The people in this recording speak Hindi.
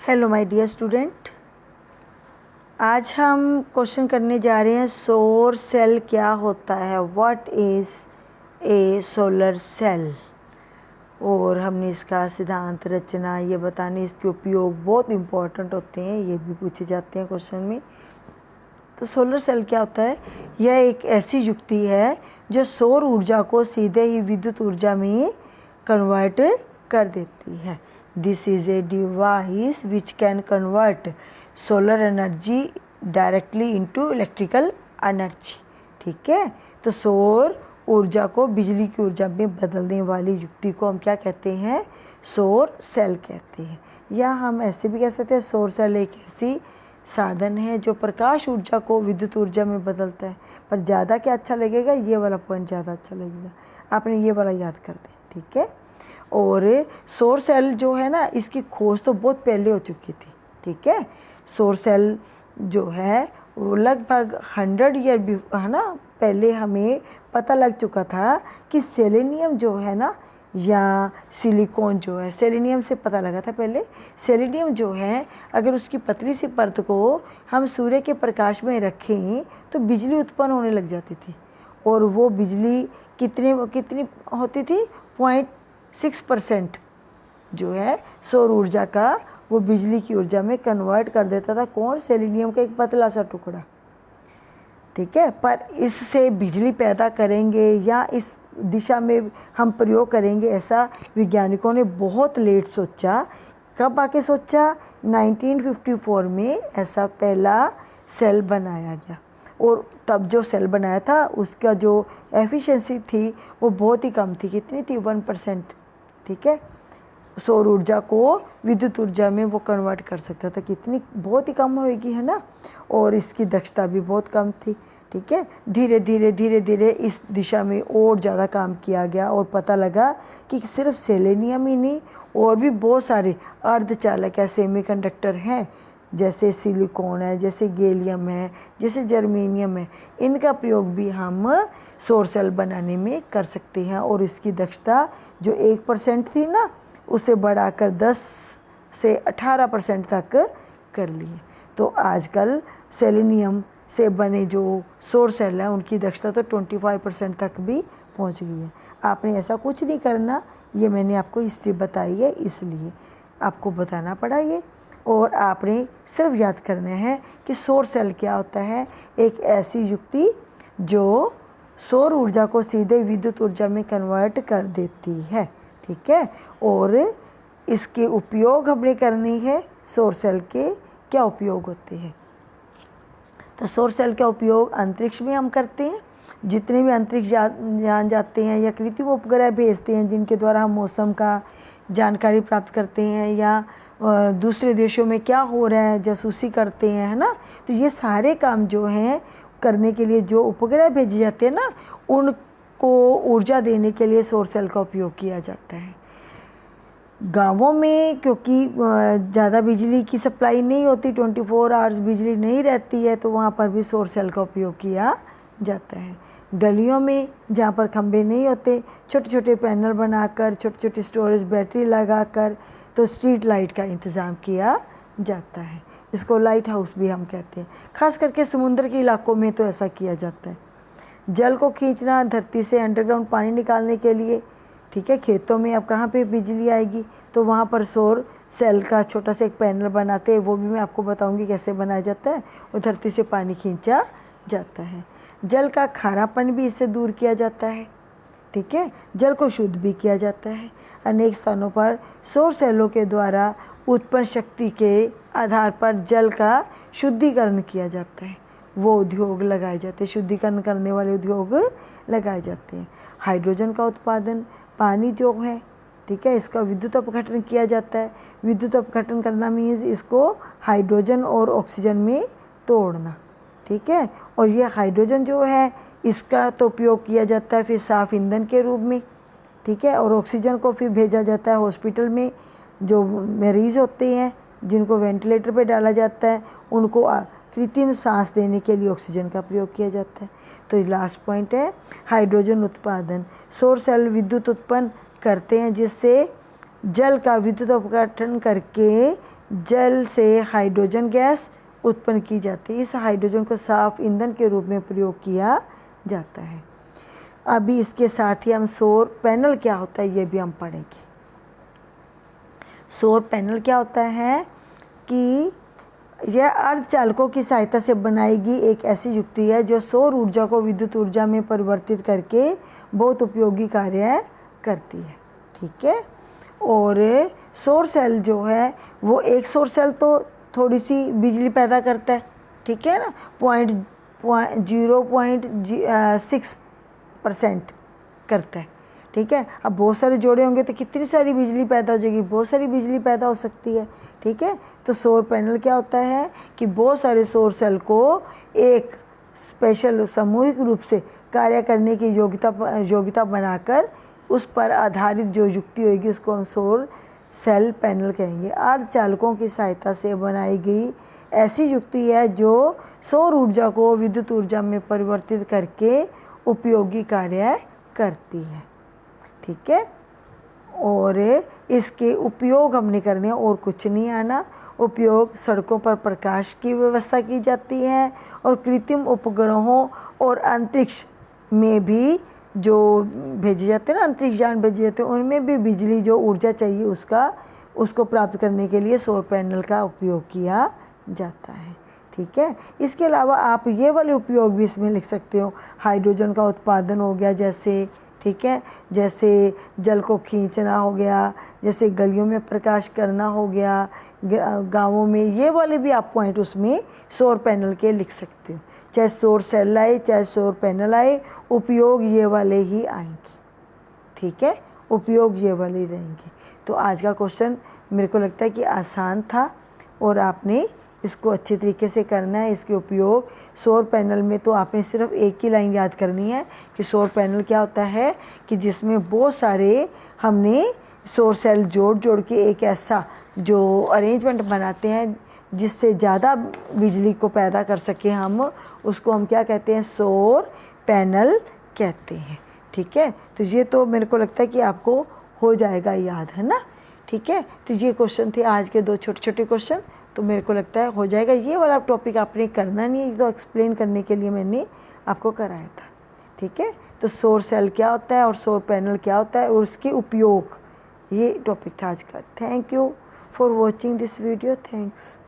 हेलो माय डियर स्टूडेंट, आज हम क्वेश्चन करने जा रहे हैं सौर सेल क्या होता है, what is a solar cell. और हमने इसका सिद्धांत, रचना ये बताने, इसके उपयोग बहुत इम्पोर्टेंट होते हैं, ये भी पूछे जाते हैं क्वेश्चन में। तो सोलर सेल क्या होता है? यह एक ऐसी युक्ति है जो सौर ऊर्जा को सीधे ही विद्युत ऊर्जा में कन्वर्ट कर देती है। This is a device which can convert solar energy directly into electrical energy. ठीक है, तो सौर ऊर्जा को बिजली की ऊर्जा में बदलने वाली युक्ति को हम क्या कहते हैं? सौर सेल कहते हैं। या हम ऐसे भी कह सकते हैं सौर सेल एक ऐसी साधन है जो प्रकाश ऊर्जा को विद्युत ऊर्जा में बदलता है। पर ज़्यादा क्या अच्छा लगेगा, ये वाला पॉइंट ज़्यादा अच्छा लगेगा, आपने ये वाला याद कर दें। ठीक है, और सौर सेल जो है ना, इसकी खोज तो बहुत पहले हो चुकी थी। ठीक है, सौर सेल जो है वो लगभग 100 ईयर भी है ना पहले हमें पता लग चुका था कि सेलेनियम जो है ना, या सिलिकॉन जो है, सेलेनियम से पता लगा था पहले। सेलेनियम जो है, अगर उसकी पतली सी परत को हम सूर्य के प्रकाश में रखें तो बिजली उत्पन्न होने लग जाती थी। और वो बिजली कितनी होती थी? 0.6% जो है सौर ऊर्जा का, वो बिजली की ऊर्जा में कन्वर्ट कर देता था। कौन? सेलेनियम का एक पतला सा टुकड़ा। ठीक है, पर इससे बिजली पैदा करेंगे या इस दिशा में हम प्रयोग करेंगे, ऐसा वैज्ञानिकों ने बहुत लेट सोचा। कब आके सोचा? 1954 में ऐसा पहला सेल बनाया गया। और तब जो सेल बनाया था उसका जो एफिशिएंसी थी वो बहुत ही कम थी। कितनी थी? 1%। ठीक है, सौर ऊर्जा को विद्युत ऊर्जा में वो कन्वर्ट कर सकता था। कितनी? बहुत ही कम होएगी, है ना। और इसकी दक्षता भी बहुत कम थी। ठीक है, धीरे धीरे इस दिशा में और ज़्यादा काम किया गया और पता लगा कि सिर्फ सेलेनियम ही नहीं, और भी बहुत सारे अर्धचालक या सेमीकंडक्टर हैं, जैसे सिलिकॉन है, जैसे गैलियम है, जैसे जर्मेनियम है। इनका प्रयोग भी हम सौर सेल बनाने में कर सकते हैं। और इसकी दक्षता जो 1% थी ना, उसे बढ़ाकर 10 से 18% तक कर लिए। तो आजकल सेलेनियम से बने जो सौर सेल हैं उनकी दक्षता तो 25% तक भी पहुंच गई है। आपने ऐसा कुछ नहीं करना, ये मैंने आपको हिस्ट्री बताई है इसलिए आपको बताना पड़ा ये। और आपने सिर्फ याद करना है कि सौर सेल क्या होता है। एक ऐसी युक्ति जो सौर ऊर्जा को सीधे विद्युत ऊर्जा में कन्वर्ट कर देती है। ठीक है, और इसके उपयोग हमने करनी है। सौर सेल के क्या उपयोग होते हैं? तो सौर सेल का उपयोग अंतरिक्ष में हम करते हैं। जितने भी अंतरिक्ष यान जाते हैं या कृत्रिम उपग्रह भेजते हैं जिनके द्वारा हम मौसम का जानकारी प्राप्त करते हैं, या दूसरे देशों में क्या हो रहा है जासूसी करते हैं, है ना। तो ये सारे काम जो हैं करने के लिए जो उपग्रह भेजे जाते हैं ना, उनको ऊर्जा देने के लिए सौर सेल का उपयोग किया जाता है। गांवों में क्योंकि ज़्यादा बिजली की सप्लाई नहीं होती, 24 आवर्स बिजली नहीं रहती है, तो वहाँ पर भी सौर सेल का उपयोग किया जाता है। गलियों में जहाँ पर खंभे नहीं होते, छोटे छोटे पैनल बनाकर, छोटे छोटे स्टोरेज बैटरी लगाकर, तो स्ट्रीट लाइट का इंतज़ाम किया जाता है। इसको लाइट हाउस भी हम कहते हैं। ख़ास करके समुद्र के इलाकों में तो ऐसा किया जाता है। जल को खींचना, धरती से अंडरग्राउंड पानी निकालने के लिए। ठीक है, खेतों में अब कहाँ पे बिजली आएगी, तो वहाँ पर सौर सेल का छोटा सा एक पैनल बनाते हैं, वो भी मैं आपको बताऊंगी कैसे बनाया जाता है। और धरती से पानी खींचा जाता है। जल का खारापन भी इससे दूर किया जाता है। ठीक है, जल को शुद्ध भी किया जाता है। अनेक स्थानों पर सौर सेलों के द्वारा उत्पन्न शक्ति के आधार पर जल का शुद्धिकरण किया जाता है। वो उद्योग लगाए जाते हैं, शुद्धिकरण करने वाले उद्योग लगाए जाते हैं। हाइड्रोजन का उत्पादन, पानी जो है, ठीक है, इसका विद्युत अपघटन किया जाता है। विद्युत अपघटन करना मीन्स इसको हाइड्रोजन और ऑक्सीजन में तोड़ना। ठीक है, और ये हाइड्रोजन जो है इसका तो उपयोग किया जाता है फिर साफ ईंधन के रूप में। ठीक है, और ऑक्सीजन को फिर भेजा जाता है हॉस्पिटल में। जो मरीज़ होते हैं जिनको वेंटिलेटर पे डाला जाता है, उनको कृत्रिम सांस देने के लिए ऑक्सीजन का प्रयोग किया जाता है। तो लास्ट पॉइंट है हाइड्रोजन उत्पादन। सौर सेल विद्युत उत्पन्न करते हैं जिससे जल का विद्युत अपघटन करके जल से हाइड्रोजन गैस उत्पन्न की जाती है। इस हाइड्रोजन को साफ ईंधन के रूप में प्रयोग किया जाता है। अभी इसके साथ ही हम सौर पैनल क्या होता है ये भी हम पढ़ेंगे। सौर पैनल क्या होता है कि यह अर्धचालकों की सहायता से बनाई गई एक ऐसी युक्ति है जो सौर ऊर्जा को विद्युत ऊर्जा में परिवर्तित करके बहुत उपयोगी कार्य करती है। ठीक है। और सौर सेल जो है वो एक सौर सेल तो थोड़ी सी बिजली पैदा करता है, ठीक है ना, 0.6% करता है। ठीक है। अब बहुत सारे जोड़े होंगे तो कितनी सारी बिजली पैदा हो जाएगी, बहुत सारी बिजली पैदा हो सकती है। ठीक है। तो सौर पैनल क्या होता है कि बहुत सारे सौर सेल को एक स्पेशल सामूहिक रूप से कार्य करने की योग्यता बनाकर उस पर आधारित जो युक्ति होगी उसको हम सौर सेल पैनल कहेंगे। अर्धचालकों की सहायता से बनाई गई ऐसी युक्ति है जो सौर ऊर्जा को विद्युत ऊर्जा में परिवर्तित करके उपयोगी कार्य करती है। ठीक है। और इसके उपयोग हमने करने और कुछ नहीं आना। उपयोग सड़कों पर प्रकाश की व्यवस्था की जाती है और कृत्रिम उपग्रहों और अंतरिक्ष में भी जो भेजे जाते हैं ना, अंतरिक्ष यान भेजे जाते हैं, उनमें भी बिजली जो ऊर्जा चाहिए उसको प्राप्त करने के लिए सौर पैनल का उपयोग किया जाता है। ठीक है। इसके अलावा आप ये वाले उपयोग भी इसमें लिख सकते हो। हाइड्रोजन का उत्पादन हो गया जैसे, ठीक है, जैसे जल को खींचना हो गया, जैसे गलियों में प्रकाश करना हो गया, गांवों में, ये वाले भी आप पॉइंट उसमें सौर पैनल के लिख सकते हो। चाहे सौर सेल आए चाहे सौर पैनल आए, उपयोग ये वाले ही आएंगे। ठीक है। उपयोग ये वाले ही रहेंगे। तो आज का क्वेश्चन मेरे को लगता है कि आसान था और आपने इसको अच्छे तरीके से करना है। इसके उपयोग सौर पैनल में तो आपने सिर्फ एक ही लाइन याद करनी है कि सौर पैनल क्या होता है कि जिसमें बहुत सारे हमने सौर सेल जोड़ के एक ऐसा जो अरेंजमेंट बनाते हैं जिससे ज़्यादा बिजली को पैदा कर सके हम, उसको हम क्या कहते हैं, सौर पैनल कहते हैं। ठीक है। तो ये तो मेरे को लगता है कि आपको हो जाएगा याद, है ना। ठीक है। तो ये क्वेश्चन थे आज के 2 छोटे छोटे क्वेश्चन, तो मेरे को लगता है हो जाएगा। ये वाला टॉपिक आपने करना नहीं है, तो एक्सप्लेन करने के लिए मैंने आपको कराया था। ठीक है। तो सौर सेल क्या होता है और सौर पैनल क्या होता है और उसके उपयोग, ये टॉपिक था आज का। Thank you for watching this video. Thanks.